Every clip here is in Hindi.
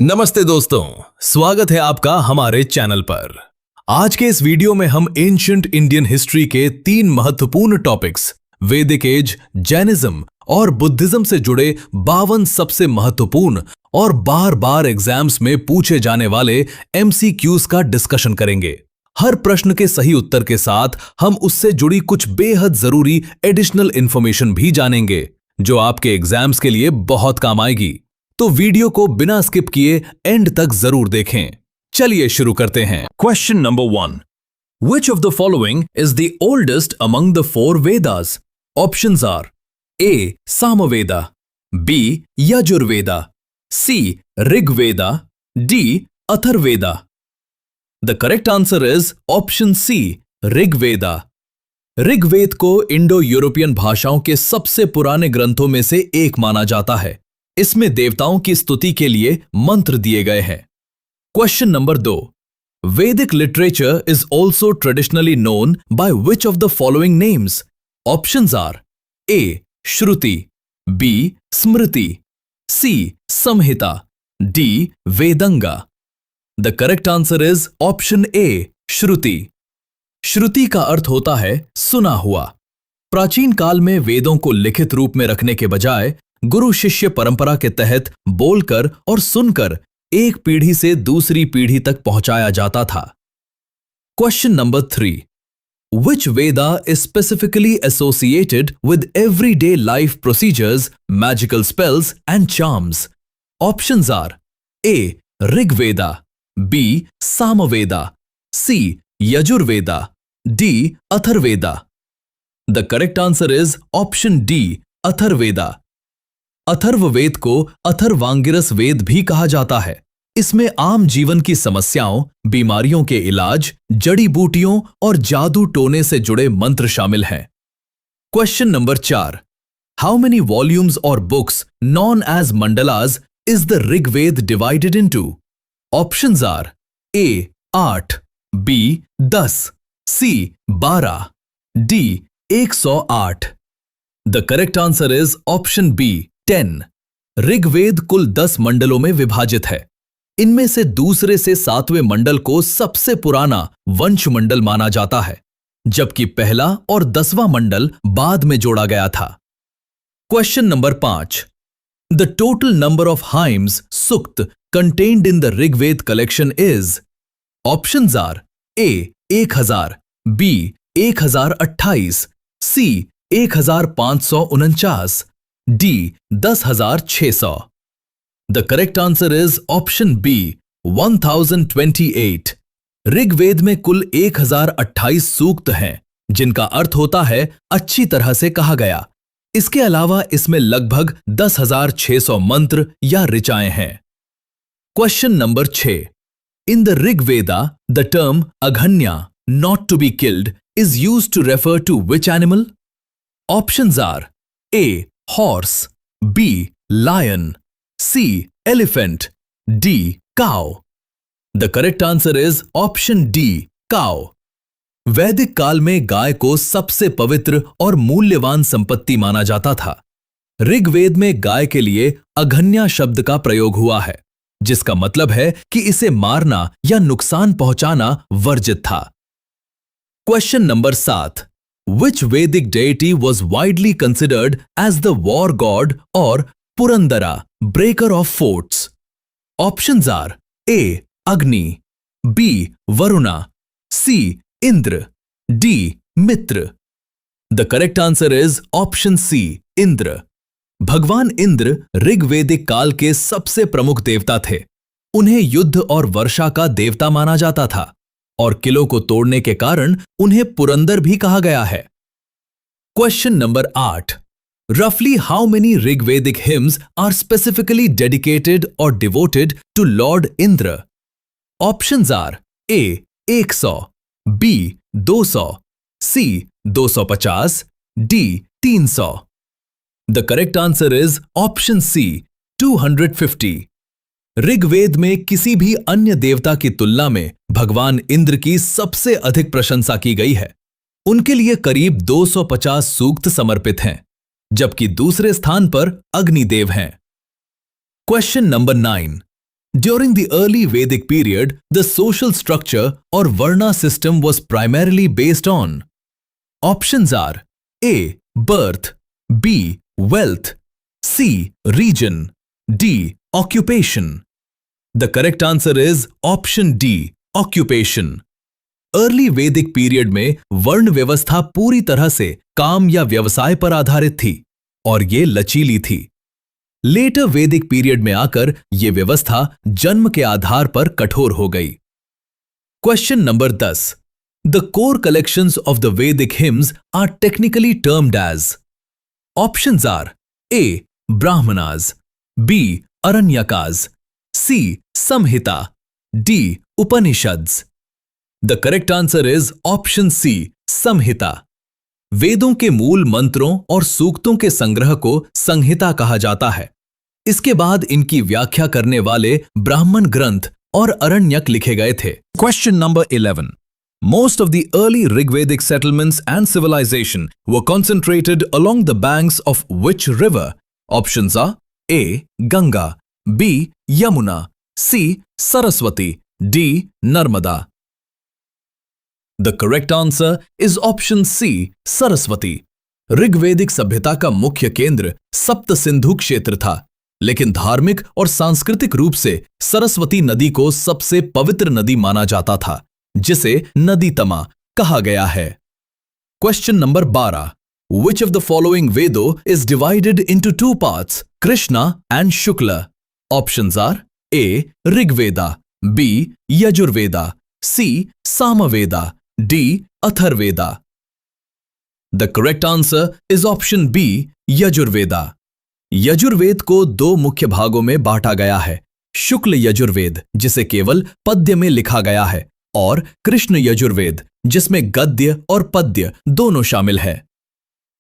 नमस्ते दोस्तों, स्वागत है आपका हमारे चैनल पर। आज के इस वीडियो में हम एंशिएंट इंडियन हिस्ट्री के 3 महत्वपूर्ण टॉपिक्स वैदिक एज, जैनिज्म और बुद्धिज्म से जुड़े 52 सबसे महत्वपूर्ण और बार बार एग्जाम्स में पूछे जाने वाले एमसीक्यूज का डिस्कशन करेंगे। हर प्रश्न के सही उत्तर के साथ हम उससे जुड़ी कुछ बेहद जरूरी एडिशनल इंफॉर्मेशन भी जानेंगे जो आपके एग्जाम्स के लिए बहुत काम आएगी। तो वीडियो को बिना स्किप किए एंड तक जरूर देखें। चलिए शुरू करते हैं। Question number 1, Which of the following is the oldest among the 4 Vedas? Options are A. Samaveda, B. Yajurveda, C. Rigveda, D. Atharveda. The correct answer is option C. Rigveda. Rigveda को इंडो यूरोपियन भाषाओं के सबसे पुराने ग्रंथों में से एक माना जाता है। इसमें देवताओं की स्तुति के लिए मंत्र दिए गए हैं। Question number 2, Vedic literature is also traditionally known by which of the following names? Options are A. Shruti, B. Smriti, C. Samhita, D. Vedanga. The correct answer is option A. Shruti. Shruti का अर्थ होता है सुना हुआ। प्राचीन काल में वेदों को लिखित रूप में रखने के बजाय गुरु शिष्य परंपरा के तहत बोलकर और सुनकर एक पीढ़ी से दूसरी पीढ़ी तक पहुंचाया जाता था। Question number 3, Which Veda is specifically associated with everyday life procedures, magical spells and charms? Options are A. Rigveda, B. Samaveda, C. Yajurveda, D. Atharveda. The correct answer is option D. Atharveda. Atharvaveda को अथर्वांगिरस वेद भी कहा जाता है। इसमें आम जीवन की समस्याओं, बीमारियों के इलाज, जड़ी बूटियों और जादू टोने से जुड़े मंत्र शामिल हैं। Question number 4, how many volumes or books known as mandalas is the Rigveda divided into? Options are A. 8, B. 10, C. 12, D. 108। The correct answer is option B. 10। Rigveda कुल 10 मंडलों में विभाजित है। इनमें से दूसरे से 7वें मंडल को सबसे पुराना वंश मंडल माना जाता है, जबकि पहला और 10वां मंडल बाद में जोड़ा गया था। Question number 5, the total number of hymns sukta contained in the Rigveda collection is? Options are A. 1000, B. 1028, C. 1549, D. 10,600। The correct answer is option B. 1028। Rigveda में कुल 1028 सूक्त हैं, जिनका अर्थ होता है अच्छी तरह से कहा गया। इसके अलावा इसमें लगभग 10,600 मंत्र या ऋचाएं हैं। Question number 6, in the Rigveda the term aghanya, not to be killed, is used to refer to which animal? Options are A. horse, B. lion, C. elephant, D. cow. The correct answer is option D. cow. वैदिक काल में गाय को सबसे पवित्र और मूल्यवान संपत्ति माना जाता था। ऋग्वेद में गाय के लिए अघन्या शब्द का प्रयोग हुआ है, जिसका मतलब है कि इसे मारना या नुकसान पहुंचाना वर्जित था। Question number 7, Which Vedic deity was widely considered as the war god or Purandara, breaker of forts? Options are A. Agni, B. Varuna, C. Indra, D. Mitra. The correct answer is option C. Indra. भगवान इंद्र ऋग्वेदिक काल के सबसे प्रमुख देवता थे। उन्हें युद्ध और वर्षा का देवता माना जाता था और किलों को तोड़ने के कारण उन्हें पुरंदर भी कहा गया है। क्वेश्चन नंबर 8, रफली how many Rigvedic hymns are specifically dedicated or devoted to lord Indra? Options are A. 100, B. 200, C. 250, D. 300। The correct answer is option C. 250। Rigveda में किसी भी अन्य देवता की तुलना में भगवान इंद्र की सबसे अधिक प्रशंसा की गई है। उनके लिए करीब 250 सूक्त समर्पित हैं, जबकि दूसरे स्थान पर अग्निदेव हैं। Question number 9, During the early Vedic period, the social structure or Varna system was primarily based on. Options are A. Birth, B. Wealth, C. Region, D. Occupation. The correct answer is option D. Occupation. Early वैदिक पीरियड में वर्ण व्यवस्था पूरी तरह से काम या व्यवसाय पर आधारित थी और ये लचीली थी। लेटर वैदिक पीरियड में आकर यह व्यवस्था जन्म के आधार पर कठोर हो गई। Question number 10। The core collections of the Vedic hymns are technically termed as. Options are A. Brahmanas, B. Aranyakas, C. Samhita, D. Upanishads. The correct answer is option C. Samhita. वेदों के मूल मंत्रों और सूक्तों के संग्रह को संहिता कहा जाता है। इसके बाद इनकी व्याख्या करने वाले ब्राह्मण ग्रंथ और अरण्यक लिखे गए थे। Question number 11। Most of the early Rigvedic settlements and civilization were concentrated along the banks of which river? Options are A. Ganga, B. Yamuna, C. Saraswati, D. Narmada. The correct answer is option C. Saraswati. ऋग्वेदिक सभ्यता का मुख्य केंद्र सप्त सिंधु क्षेत्र था, लेकिन धार्मिक और सांस्कृतिक रूप से सरस्वती नदी को सबसे पवित्र नदी माना जाता था, जिसे नदी तमा कहा गया है। Question number 12। Which of the following Vedo is divided into two parts, Krishna and Shukla? Options are A. Rigveda, B. Yajurveda, C. Samaveda, D. Atharveda. The correct answer is option B. Yajurveda. Yajurveda को दो मुख्य भागों में बांटा गया है, शुक्ल यजुर्वेद जिसे केवल पद्य में लिखा गया है और कृष्ण यजुर्वेद जिसमें गद्य और पद्य दोनों शामिल है।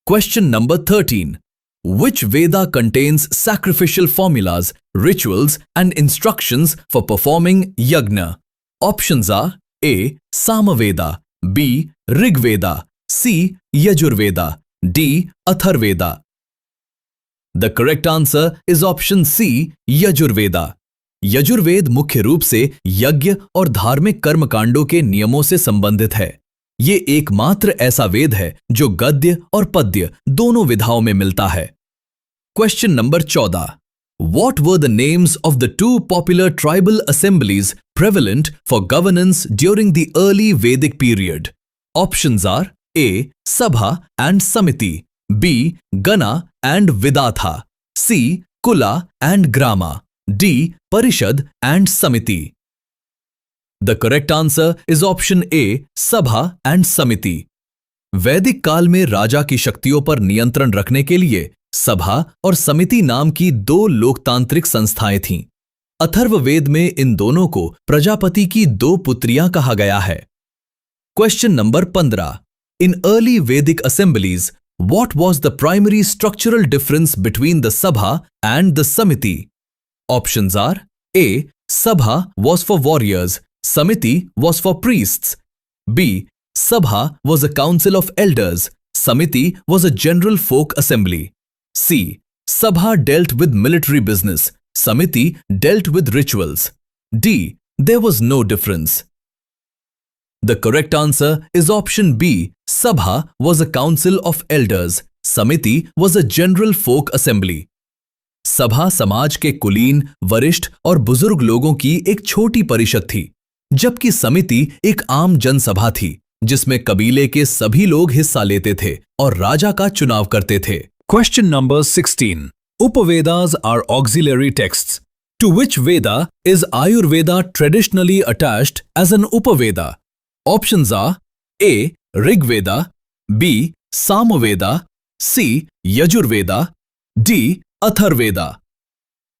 Question number 13। Which Veda contains sacrificial formulas, rituals and instructions for performing yagna? Options are A. Samaveda, B. Rigveda, C. Yajurveda, D. Atharveda. The correct answer is option C. Yajurveda. Yajurveda मुख्य रूप से यज्ञ और धार्मिक कर्मकांडों के नियमों से संबंधित है। ये एकमात्र ऐसा वेद है जो गद्य और पद्य दोनों विधाओं में मिलता है। Question number 14। What were the names of the two popular tribal assemblies prevalent for governance during the early Vedic period? Options are A. Sabha and Samiti, B. Gana and Vidatha, C. Kula and Grama, D. Parishad and Samiti. The correct answer is option A. Sabha and Samiti. वैदिक काल में राजा की शक्तियों पर नियंत्रण रखने के लिए सभा और समिति नाम की दो लोकतांत्रिक संस्थाएं थीं। अथर्ववेद में इन दोनों को प्रजापति की दो पुत्रियां कहा गया है। Question number 15। इन अर्ली वैदिक assemblies what was the primary structural difference between the Sabha and the Samiti? Options are A. Sabha was for warriors, Samiti was for priests, B. Sabha was a council of elders, Samiti was a general folk assembly, C. Sabha dealt with military business, Samiti dealt with rituals, D. There was no difference. The correct answer is option B. Sabha was a council of elders, Samiti was a general folk assembly. सभा समाज के कुलीन, वरिष्ठ और बुजुर्ग लोगों की एक छोटी परिषद थी, जबकि समिति एक आम जनसभा थी जिसमें कबीले के सभी लोग हिस्सा लेते थे और राजा का चुनाव करते थे। Question number 16. Upavedas are auxiliary texts. To which Veda is Ayurveda traditionally attached as an Upaveda? Options are A. Rigveda, B. Samaveda, C. Yajurveda, D. Atharveda.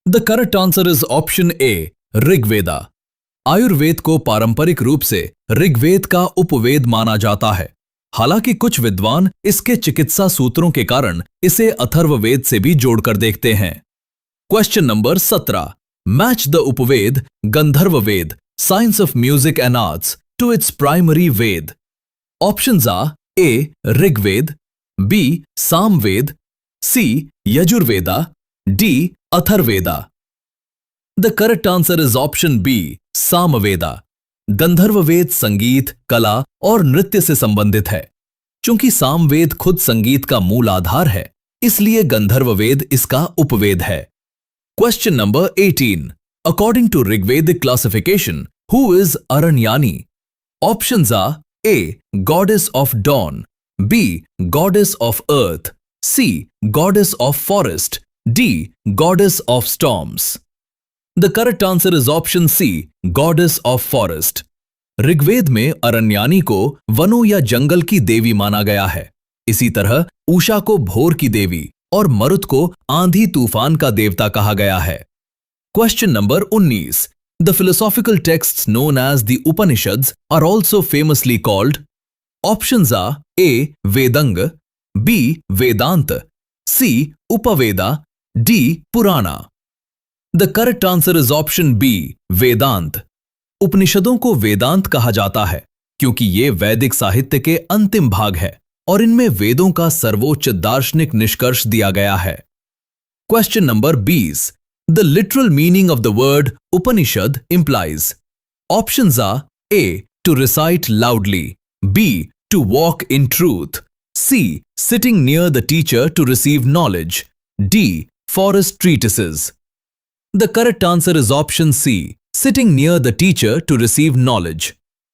The correct answer is option A. Rigveda. Ayurveda को पारंपरिक रूप से ऋग्वेद का उपवेद माना जाता है, हालांकि कुछ विद्वान इसके चिकित्सा सूत्रों के कारण इसे अथर्ववेद से भी जोड़कर देखते हैं। Question number 17। Match the Upaveda Gandharvaveda science of music and arts to its primary Ved. Options are A. Rigved, B. Samved, C. Yajurveda, D. Atharveda. The correct answer is option B, Samaveda. Gandharvaveda संगीत, कला और नृत्य से संबंधित है। चूंकि सामवेद खुद संगीत का मूल आधार है, इसलिए गंधर्ववेद इसका उपवेद है। Question number 18, according to Rigvedic classification, who is Aranyani? Options are A, goddess of dawn, B, goddess of earth, C, goddess of forest, D, goddess of storms. The correct answer is option C, goddess of forest. Rigveda में अरण्यानी को वनों या जंगल की देवी माना गया है। इसी तरह उषा को भोर की देवी और मरुत को आंधी तूफान का देवता कहा गया है। Question number 19, the philosophical texts known as the Upanishads are also famously called? Options are A, Vedanga, B, Vedanta, C, Upaveda, D, Purana. The correct answer is option B, Vedanta. उपनिषदों को वेदांत कहा जाता है क्योंकि ये वैदिक साहित्य के अंतिम भाग है और इनमें वेदों का सर्वोच्च दार्शनिक निष्कर्ष दिया गया है। Question number 20, the literal meaning of the word Upanishad implies? Options are A, to recite loudly, B, to walk in truth, C, sitting near the teacher to receive knowledge, D, forest treatises. The correct answer is option C, sitting near the teacher to receive knowledge.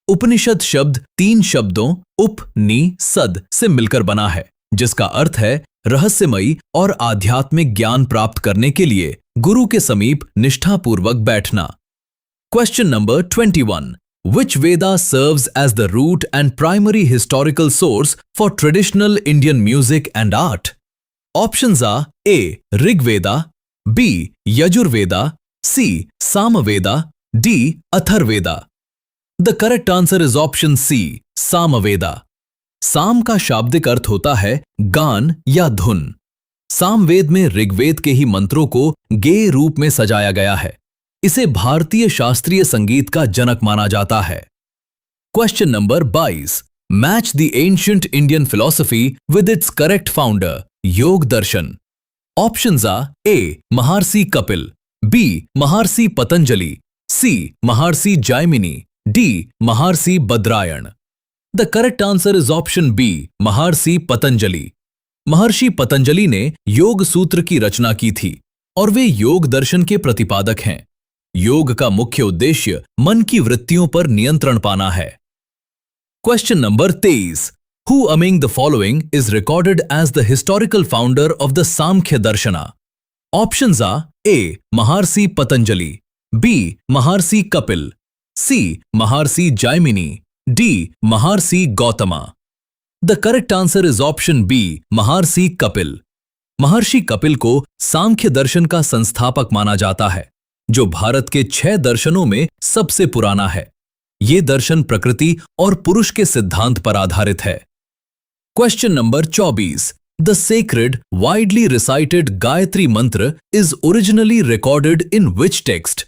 Upanishad शब्द 3 शब्दों उप, नि, सद से मिलकर बना है, जिसका अर्थ है रहस्यमयी और आध्यात्मिक ज्ञान प्राप्त करने के लिए गुरु के समीप निष्ठापूर्वक बैठना। Question number 21, which Veda serves as the root and primary historical source for traditional Indian music and art? Options are A, Rigveda, B, Yajurveda, C, Samaveda, D, Atharvaveda. The correct answer is option C, Samaveda. Sama का शाब्दिक अर्थ होता है गान या धुन। सामवेद में ऋग्वेद के ही मंत्रों को गेय रूप में सजाया गया है। इसे भारतीय शास्त्रीय संगीत का जनक माना जाता है। Question number 22, match the ancient Indian philosophy with its correct founder, योग दर्शन। Options are A, Maharshi Kapil, B, Maharshi Patanjali, C, Maharshi Jaimini, D, Maharshi Badarayana. The correct answer is option B, Maharshi Patanjali. महर्षि पतंजलि ने योग सूत्र की रचना की थी और वे योग दर्शन के प्रतिपादक हैं। योग का मुख्य उद्देश्य मन की वृत्तियों पर नियंत्रण पाना है। Question number 23, who among the following is recorded as the historical founder of the Sankhya Darshana? Options are A, Maharshi Patanjali, B, Maharshi Kapil, C, Maharshi Jaimini, D, Maharshi Gautama. The correct answer is option B, Maharshi Kapil. महर्षि कपिल को सांख्य दर्शन का संस्थापक माना जाता है, जो भारत के 6 दर्शनों में सबसे पुराना है। ये दर्शन प्रकृति और पुरुष के सिद्धांत पर आधारित है। Question number 24, the sacred widely recited Gayatri mantra is originally recorded in which text?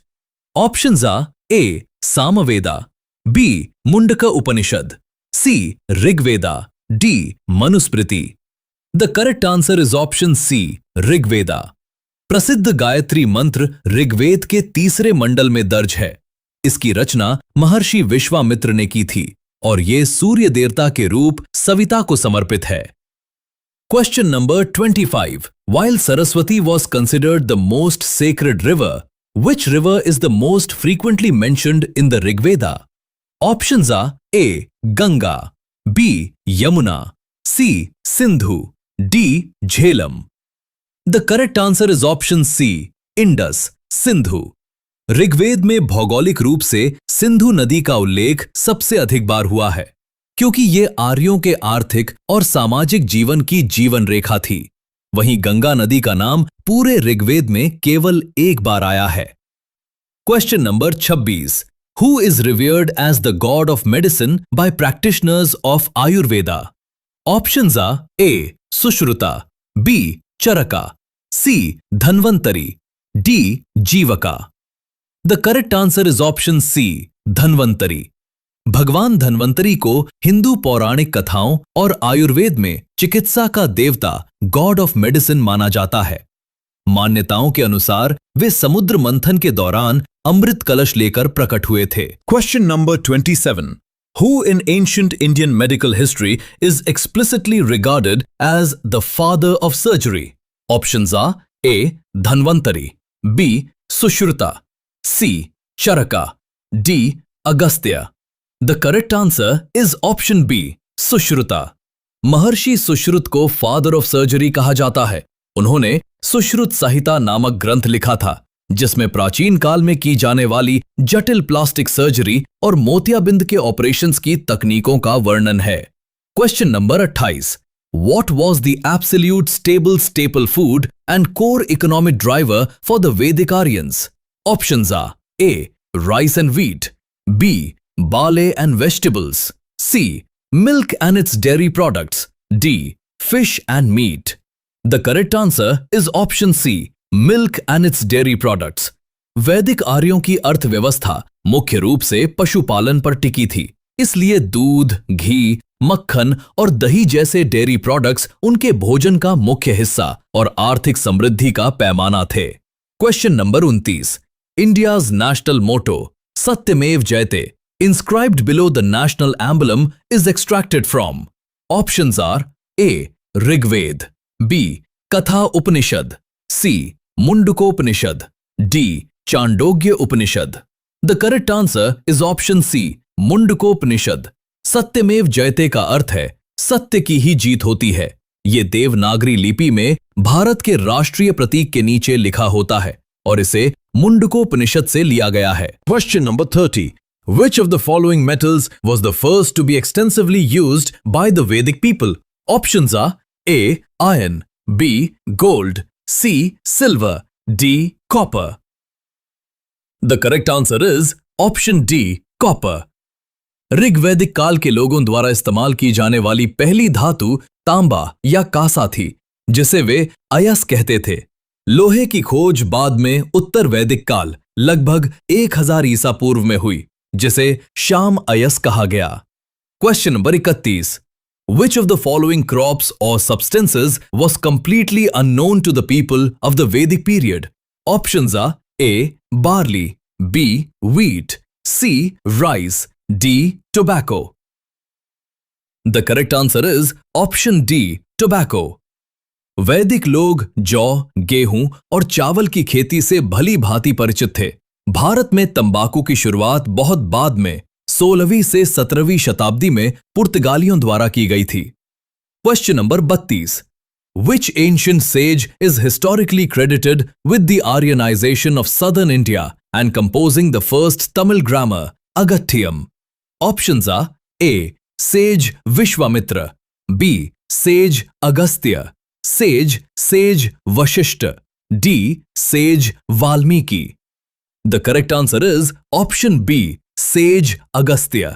Options are A, Samaveda, B, Mundaka Upanishad, C, Rigveda, D, Manusmriti. The correct answer is option C, Rigveda. प्रसिद्ध गायत्री मंत्र ऋग्वेद के 3 मंडल में दर्ज है। इसकी रचना महर्षि विश्वामित्र ने की थी और ये सूर्य देवता के रूप सविता को समर्पित है। Question number 25, while Saraswati was considered the most sacred river, which river is the most frequently mentioned in the Rigveda? Options are A, Ganga, B, Yamuna, C, Sindhu, D, Jhelum. The correct answer is option C, Indus, Sindhu. Rigveda में भौगोलिक रूप से सिंधु नदी का उल्लेख सबसे अधिक बार हुआ है, क्योंकि ये आर्यों के आर्थिक और सामाजिक जीवन की जीवन रेखा थी। वहीं गंगा नदी का नाम पूरे ऋग्वेद में केवल एक बार आया है। Question number 26, who is revered as the god of medicine by practitioners of Ayurveda? Options are A, Sushruta, B, Charaka, C, Dhanvantari, D, Jivaka. The correct answer is option C, Dhanvantari. भगवान धन्वंतरी को हिंदू पौराणिक कथाओं और आयुर्वेद में चिकित्सा का देवता, गॉड ऑफ मेडिसिन माना जाता है। मान्यताओं के अनुसार वे समुद्र मंथन के दौरान अमृत कलश लेकर प्रकट हुए थे। Question number 27. Who in ancient Indian medical history is explicitly regarded as the father of surgery? Options are A. Dhanvantari, B. Sushruta, C. Charaka, D. Agastya. The correct answer is option B. Sushruta. महर्षि सुश्रुत को फादर ऑफ सर्जरी कहा जाता है। उन्होंने सुश्रुत संहिता नामक ग्रंथ लिखा था, जिसमें प्राचीन काल में की जाने वाली जटिल प्लास्टिक सर्जरी और मोतियाबिंद के ऑपरेशंस की तकनीकों का वर्णन है। Question number 28. What was the absolute stable staple food and core economic driver for the Vedic Aryans? Options are A. Rice and wheat, B. Barley and vegetables, C. Milk and its dairy products, D. Fish and meat. The correct answer is option C. Milk and its dairy products. वैदिक आर्यों की अर्थव्यवस्था मुख्य रूप से पशुपालन पर टिकी थी, इसलिए दूध, घी, मक्खन और दही जैसे डेयरी प्रोडक्ट्स उनके भोजन का मुख्य हिस्सा और आर्थिक समृद्धि का पैमाना थे। Question number 29. India's national motto, Satymev Jayate, inscribed below the national emblem is extracted from. Options are A. Rigved, B. Katha Upanishad, C. Mundukopanishad, D. Chandogya Upanishad. The correct answer is option C. Mundakopanishad. सत्यमेव जयते का अर्थ है सत्य की ही जीत होती है। ये देवनागरी लिपि में भारत के राष्ट्रीय प्रतीक के नीचे लिखा होता है और इसे मुंडकोपनिषद से लिया गया है। Question number 30. Which of the following metals was the first to be extensively used by the Vedic people? Options are A. Iron, B. Gold, C. Silver, D. Copper. The correct answer is option D. Copper. ऋग्वैदिक काल के लोगों द्वारा इस्तेमाल की जाने वाली पहली धातु तांबा या कांसा थी, जिसे वे अयस कहते थे। लोहे की खोज बाद में उत्तर वैदिक काल लगभग 1000 ईसा पूर्व में हुई, जिसे शाम अयस कहा गया। Question number 31. Which of the following crops or substances was completely unknown to the people of the Vedic period? Options are A. Barley, B. Wheat, C. Rice, D. Tobacco. The correct answer is option D. Tobacco. वैदिक लोग जौ, गेहूं और चावल की खेती से भली भांति परिचित थे। भारत में तंबाकू की शुरुआत बहुत बाद में 16वीं से 17वीं शताब्दी में पुर्तगालियों द्वारा की गई थी। Question number 32. Which ancient sage is historically credited with the Aryanization of southern India and composing the first Tamil grammar, Agathyam? Options are A. Sage Vishwamitra, B. Sage Agastya, Sage Vashishta, D. Sage Valmiki. The correct answer is option B. Sage Agastya.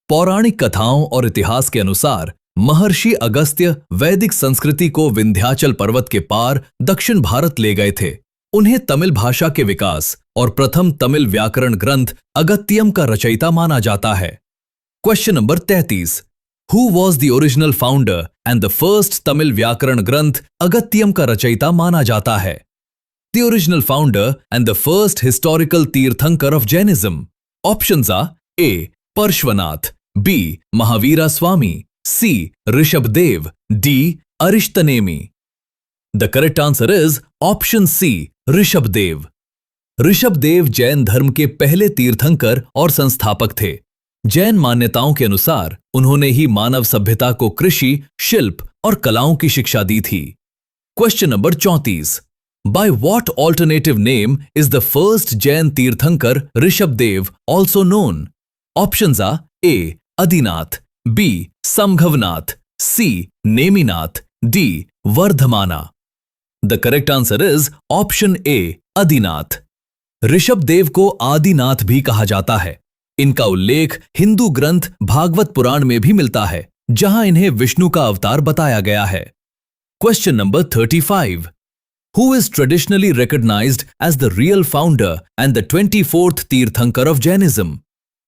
पौराणिक कथाओं और इतिहास के अनुसार महर्षि अगस्त्य वैदिक संस्कृति को विंध्याचल पर्वत के पार दक्षिण भारत ले गए थे। उन्हें तमिल भाषा के विकास और प्रथम तमिल व्याकरण ग्रंथ अगत्यम का रचयिता माना जाता है। Question number 33. Who was the original founder and the first Tamil व्याकरण ग्रंथ अगत्यम का रचयिता माना जाता है? The original founder and the first historical तीर्थंकर of Jainism. Options are A. Parshvanath, B. Mahavira Swami, C. Rishabdev, D. Arishtanemi. The correct answer is option C. Rishabhdev. Rishabhdev Jain धर्म के पहले तीर्थंकर और संस्थापक थे। जैन मान्यताओं के अनुसार उन्होंने ही मानव सभ्यता को कृषि, शिल्प और कलाओं की शिक्षा दी थी। Question number 34. By what alternative name is the first Jain तीर्थंकर Rishabhdev also known? Options are A. Adinath, B. Samghavnath, C. Neminath, D. Vardhamana. The correct answer is option A. Adinath. Rishabhdev को आदिनाथ भी कहा जाता है। इनका उल्लेख हिंदू ग्रंथ भागवत पुराण में भी मिलता है, जहां इन्हें विष्णु का अवतार बताया गया है। Question number 35. Who is traditionally recognized as the real founder and the 24th Tirthankar of Jainism?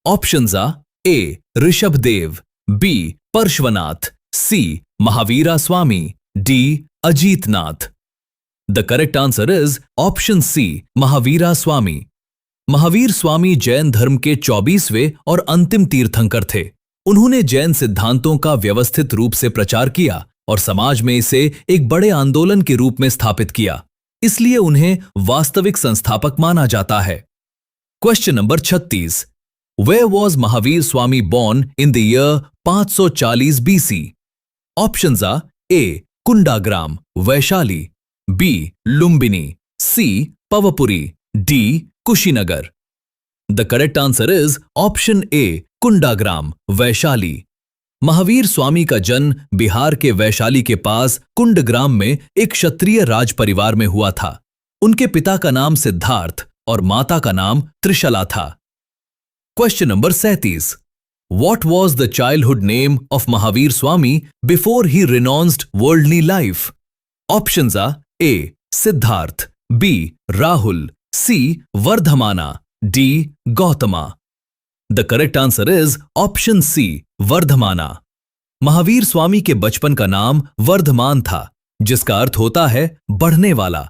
Options are A. Rishabdev, B. Parshvanath, C. Mahavira Swami, D. Ajitnath. The correct answer is option C, Mahavira Swami. Mahavir Swami Jain धर्म के 24वें और अंतिम तीर्थंकर थे। उन्होंने जैन सिद्धांतों का व्यवस्थित रूप से प्रचार किया और समाज में इसे एक बड़े आंदोलन के रूप में स्थापित किया, इसलिए उन्हें वास्तविक संस्थापक माना जाता है। Question number 36, where was Mahavir Swami born in the year 540 BC? Options are A, Kundagram, Vaishali, B, Lumbini, C, Pavapuri, D, Kushinagar. The correct answer is option A, Kundagram, Vaishali. Mahavir Swami का जन्म बिहार के वैशाली के पास कुंडग्राम में एक क्षत्रिय राज परिवार में हुआ था। उनके पिता का नाम सिद्धार्थ और माता का नाम त्रिशला था। Question number 37, what was the childhood name of Mahavir Swami before he renounced worldly life? Options are A, Siddhartha, B, Rahul, C, Vardhamana, D, Gautama. The correct answer is option C, Vardhamana. Mahavir स्वामी के बचपन का नाम वर्धमान था, जिसका अर्थ होता है बढ़ने वाला।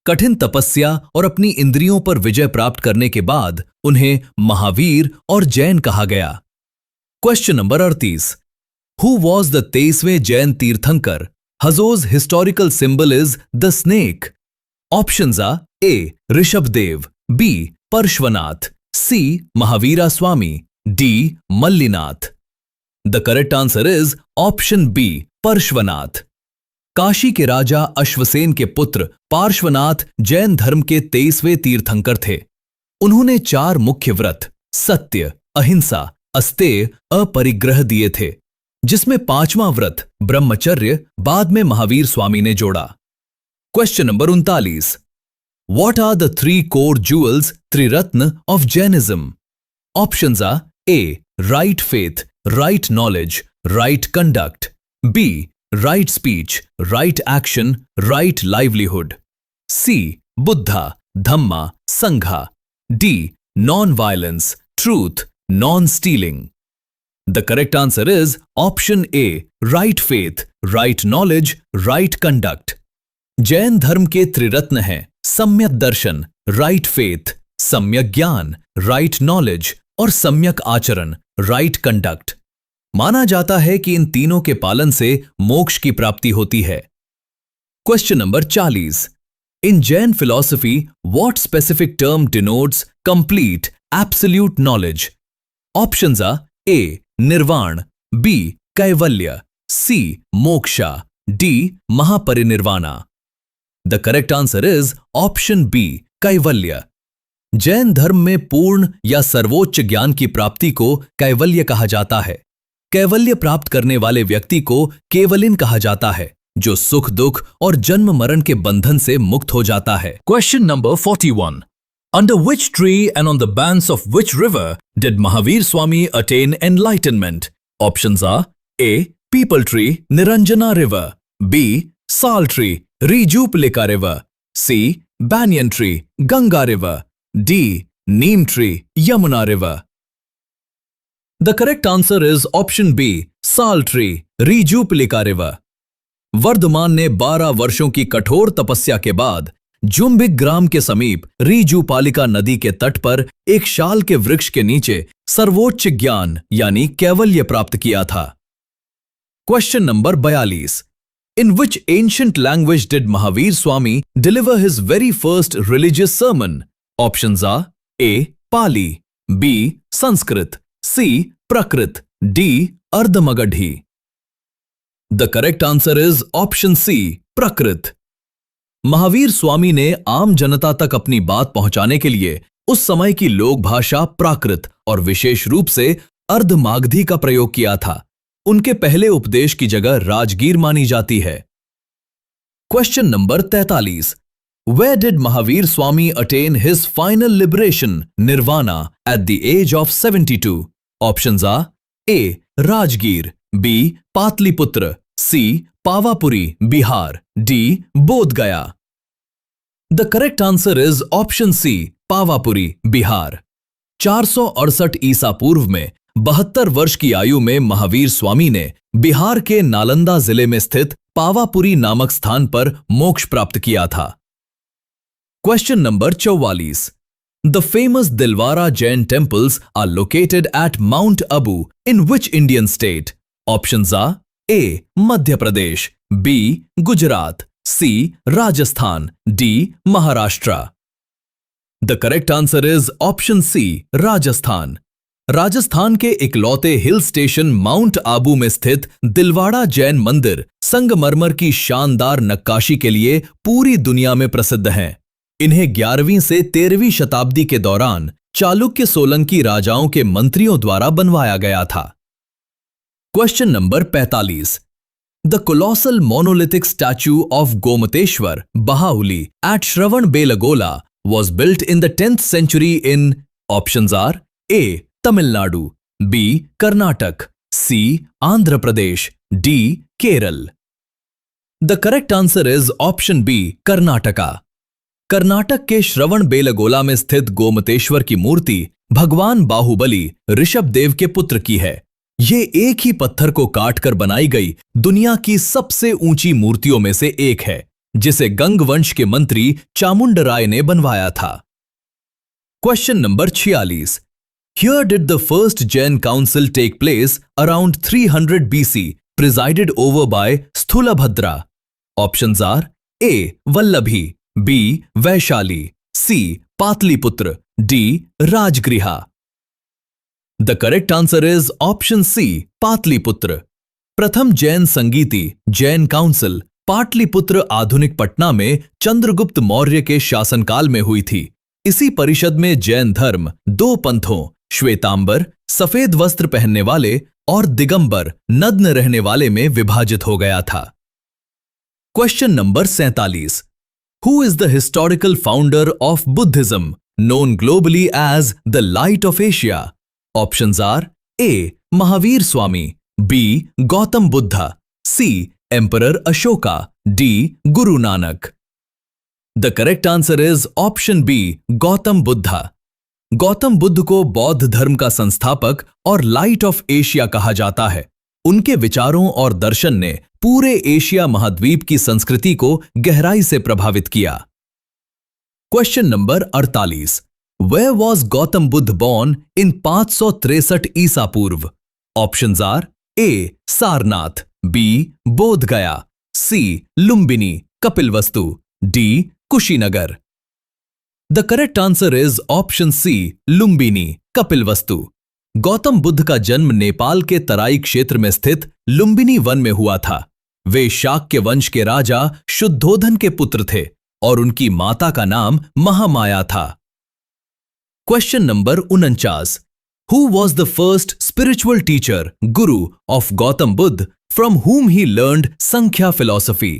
कठिन तपस्या और अपनी इंद्रियों पर विजय प्राप्त करने के बाद उन्हें महावीर और जैन कहा गया। Question number 38, who was the 23वें Jain Tirthankar whose historical symbol is the snake? Options are A, Rishabhdev, B, Parshvanath, C, Mahavira Swami, D, Mallinath. The correct answer is option B, Parshvanath. Kashi के राजा अश्वसेन के पुत्र पार्श्वनाथ जैन धर्म के 23वें तीर्थंकर थे। उन्होंने 4 मुख्य व्रत सत्य, अहिंसा, अस्तेय, अपरिग्रह दिए थे, जिसमें 5वां व्रत ब्रह्मचर्य बाद में महावीर स्वामी ने जोड़ा। Question number 39, What are the 3 core jewels, Triratna, of Jainism? Options are A, right faith, right knowledge, right conduct, B, right speech, right action, right livelihood, C, Buddha, Dhamma, Sangha, D, non-violence, truth, non-stealing. The correct answer is option A, right faith, right knowledge, right conduct. Jain धर्म के त्रिरत्न हैं सम्यक दर्शन, राइट फेथ, सम्यक ज्ञान, राइट नॉलेज और सम्यक आचरण, राइट कंडक्ट। माना जाता है कि इन तीनों के पालन से मोक्ष की प्राप्ति होती है। Question number 40, in Jain philosophy what specific term denotes complete absolute knowledge? Options are A, nirvana, B, Kaivalya, C, moksha, D, mahaparinirvana. The correct answer is option B, Kaivalya. Jain धर्म में पूर्ण या सर्वोच्च ज्ञान की प्राप्ति को कैवल्य कहा जाता है। कैवल्य प्राप्त करने वाले व्यक्ति को केवलिन कहा जाता है, जो सुख दुख और जन्म मरण के बंधन से मुक्त हो जाता है। Question number 41, under which tree and on the banks of which river did Mahavir Swami attain enlightenment? Options are A, peepal tree, Niranjana river, B, sal tree, Rejuplica River, C, Banyan Tree, Ganga River, D, Neem Tree, Yamuna River. The correct answer is option B, Sal Tree, Rejuplica River. Vardhaman ने 12 वर्षों की कठोर तपस्या के बाद जुम्बिक ग्राम के समीप रीजुपालिका नदी के तट पर एक शाल के वृक्ष के नीचे सर्वोच्च ज्ञान यानी कैवल्य प्राप्त किया था। Question number 42, In which ancient language did Mahavir Swami deliver his very first religious sermon? Options are A, Pali, B, Sanskrit, C, Prakrit, D, Ardhamagadhi. The correct answer is option C, Prakrit. Mahavir Swami ने आम जनता तक अपनी बात पहुंचाने के लिए उस समय की लोक भाषा प्राकृत और विशेष रूप से अर्धमागधी का प्रयोग किया था। उनके पहले उपदेश की जगह राजगीर मानी जाती है। Question number 43, where did Mahavir Swami attain his final liberation nirvana at the age of 72? Options are A, Rajgir, B, Pataliputra, C, Pavapuri, Bihar, D, Bodhgaya. The correct answer is option C, Pavapuri, Bihar. 468 ईसा पूर्व में 72 वर्ष की आयु में महावीर स्वामी ने बिहार के नालंदा जिले में स्थित पावापुरी नामक स्थान पर मोक्ष प्राप्त किया था। Question number 44. The famous Dilwara Jain temples are located at Mount Abu in which Indian state? Options are A. Madhya Pradesh, B. Gujarat, C. Rajasthan, D. Maharashtra. The correct answer is option C. Rajasthan. Rajasthan के इकलौते हिल स्टेशन माउंट आबू में स्थित दिलवाड़ा जैन मंदिर संगमरमर की शानदार नक्काशी के लिए पूरी दुनिया में प्रसिद्ध हैं। इन्हें 11वीं से 13वीं शताब्दी के दौरान चालुक्य सोलंकी राजाओं के मंत्रियों द्वारा बनवाया गया था। Question number 45. The colossal monolithic statue of Gommateshwara Bahubali at Shravanabelagola was built in the 10th century in. Options are A. Tamil Nadu, B. Karnataka, C. Andhra Pradesh, D. Kerala. The correct answer is option B. Karnataka. Karnataka के श्रवणबेलगोला में स्थित गोमतेश्वर की मूर्ति भगवान बाहुबली ऋषभदेव के पुत्र की है। ये एक ही पत्थर को काटकर बनाई गई दुनिया की सबसे ऊंची मूर्तियों में से एक है, जिसे गंग वंश के मंत्री चामुंडराय ने बनवाया था। Question number 46. Here did the first Jain council take place around 300 BC, presided over by Sthulabhadra. Options are A. Vallabhi, B. Vaishali, C. Patliputra, D. Rajgriha. The correct answer is option C. Patliputra. प्रथम जैन संगीति जैन काउंसिल पाटलिपुत्र आधुनिक पटना में चंद्रगुप्त मौर्य के शासनकाल में हुई थी। इसी परिषद में जैन धर्म दो पंथों श्वेतांबर सफेद वस्त्र पहनने वाले और दिगंबर नग्न रहने वाले में विभाजित हो गया था। Question number 47. Who is the historical founder of Buddhism, known globally as the Light of Asia? Options are A. Mahavir Swami, B. Gautam Buddha, C. Emperor Ashoka, D. Guru Nanak. The correct answer is option B. Gautam Buddha. Gautam Buddha को बौद्ध धर्म का संस्थापक और लाइट ऑफ एशिया कहा जाता है। उनके विचारों और दर्शन ने पूरे एशिया महाद्वीप की संस्कृति को गहराई से प्रभावित किया। Question number 48. Where was Gautam Buddha born in 563 ईसा पूर्व? Options are A. Sarnath, B. Bodhgaya, C. Lumbini Kapilvastu, D. Kushinagar. The correct answer is option C. Lumbini Kapilvastu. Gautam Buddha का जन्म नेपाल के तराई क्षेत्र में स्थित लुम्बिनी वन में हुआ था। वे शाक्य वंश के राजा शुद्धोधन के पुत्र थे और उनकी माता का नाम महामाया था। Question number 49. Who was the first spiritual teacher, guru of Gautam Buddha from whom he learned Sankhya philosophy?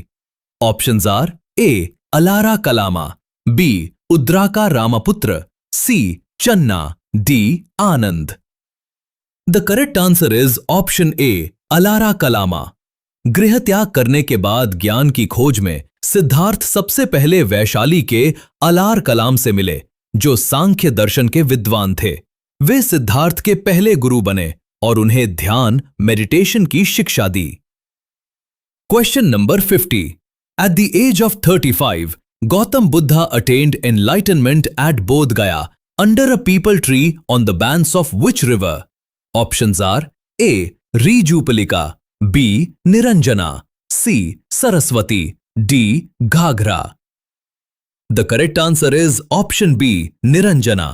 Options are A. Alara Kalama, B. Udraka Ramaputra, C. Channa, D. Ananda. The correct answer is option A. Alara Kalama. गृह त्याग करने के बाद ज्ञान की खोज में सिद्धार्थ सबसे पहले वैशाली के अलार कलाम से मिले, जो सांख्य दर्शन के विद्वान थे। वे सिद्धार्थ के पहले गुरु बने और उन्हें ध्यान मेडिटेशन की शिक्षा दी। Question number 50. At the age of 35, Gautam Buddha attained enlightenment at Bodh Gaya under a peepal tree on the banks of which river? Options are A. Rijupalika, B. Niranjana, C. Saraswati, D. Ghaghra. The correct answer is option B. Niranjana.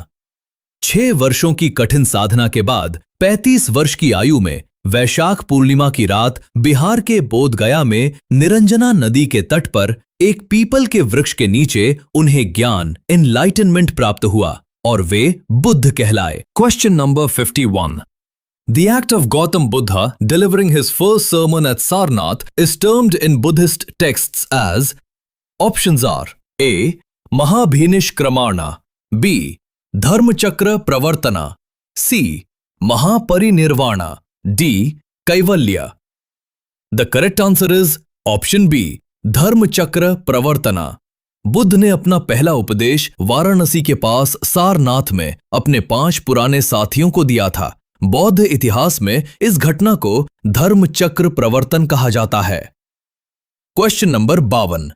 6 वर्षों की कठिन साधना के बाद 35 वर्ष की आयु में वैशाख पूर्णिमा की रात बिहार के बोध गया में निरंजना नदी के तट पर एक पीपल के वृक्ष के नीचे उन्हें ज्ञान एनलाइटनमेंट प्राप्त हुआ और वे बुद्ध कहलाए। Question number 51. The act of Gautam Buddha delivering his first sermon at Sarnath is termed in Buddhist texts as. Options are A. Mahabhinishkramana, B. Dharmachakra Pravartana, C. Mahaparinirvana, D. Kaivalya. The correct answer is option B. Dharmachakra Pravartana. Buddha ने अपना पहला उपदेश वाराणसी के पास सारनाथ में अपने 5 पुराने साथियों को दिया था। बौद्ध इतिहास में इस घटना को धर्मचक्र प्रवर्तन कहा जाता है। Question number 52.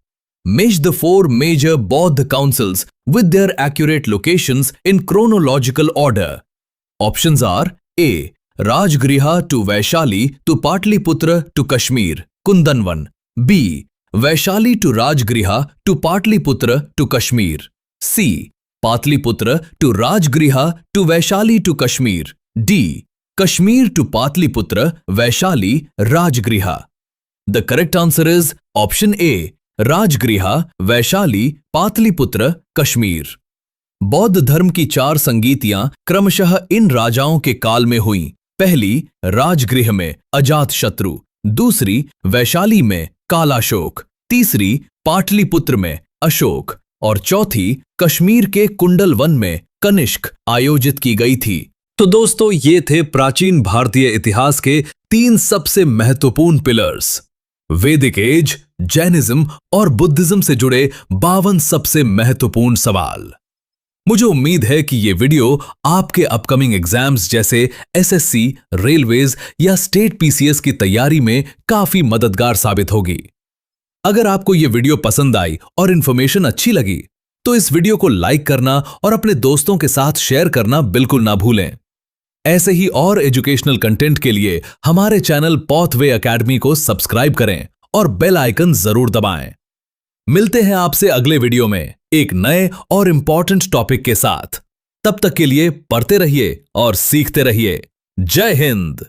Match the four major Bauddha councils with their accurate locations in chronological order. Options are A. Rajgriha to Vaishali to Patliputra to Kashmir, Kundanvan. B. Vaishali to Rajgriha to Patliputra to Kashmir. C. Patliputra to Rajgriha to Vaishali to Kashmir. D. Kashmir to Patliputra, Vaishali, Rajgriha. The correct answer is option A. Rajagriha, Vaishali, Pataliputra, Kashmir. बौद्ध धर्म की 4 संगीतियां क्रमशः इन राजाओं के काल में हुईं। पहली राजगृह में अजातशत्रु, दूसरी वैशाली में कालाशोक, तीसरी पाटलिपुत्र में अशोक और चौथी कश्मीर के कुंडल वन में कनिष्क आयोजित की गई थी। तो दोस्तों, ये थे प्राचीन भारतीय इतिहास के 3 सबसे महत्वपूर्ण पिलर्स। वैदिक एज, जैनिज्म और बुद्धिज्म से जुड़े 52 सबसे महत्वपूर्ण सवाल। मुझे उम्मीद है कि ये वीडियो आपके अपकमिंग एग्जाम्स जैसे एसएससी, रेलवेज या स्टेट पीसीएस की तैयारी में काफी मददगार साबित होगी। अगर आपको ये वीडियो पसंद आई और इन्फॉर्मेशन अच्छी लगी तो इस वीडियो को लाइक करना और अपने दोस्तों के साथ शेयर करना बिल्कुल ना भूलें। ऐसे ही और एजुकेशनल कंटेंट के लिए हमारे चैनल पॉथवे एकेडमी को सब्सक्राइब करें और बेल आइकन जरूर दबाएं। मिलते हैं आपसे अगले वीडियो में एक नए और इंपॉर्टेंट टॉपिक के साथ। तब तक के लिए पढ़ते रहिए और सीखते रहिए। जय हिंद।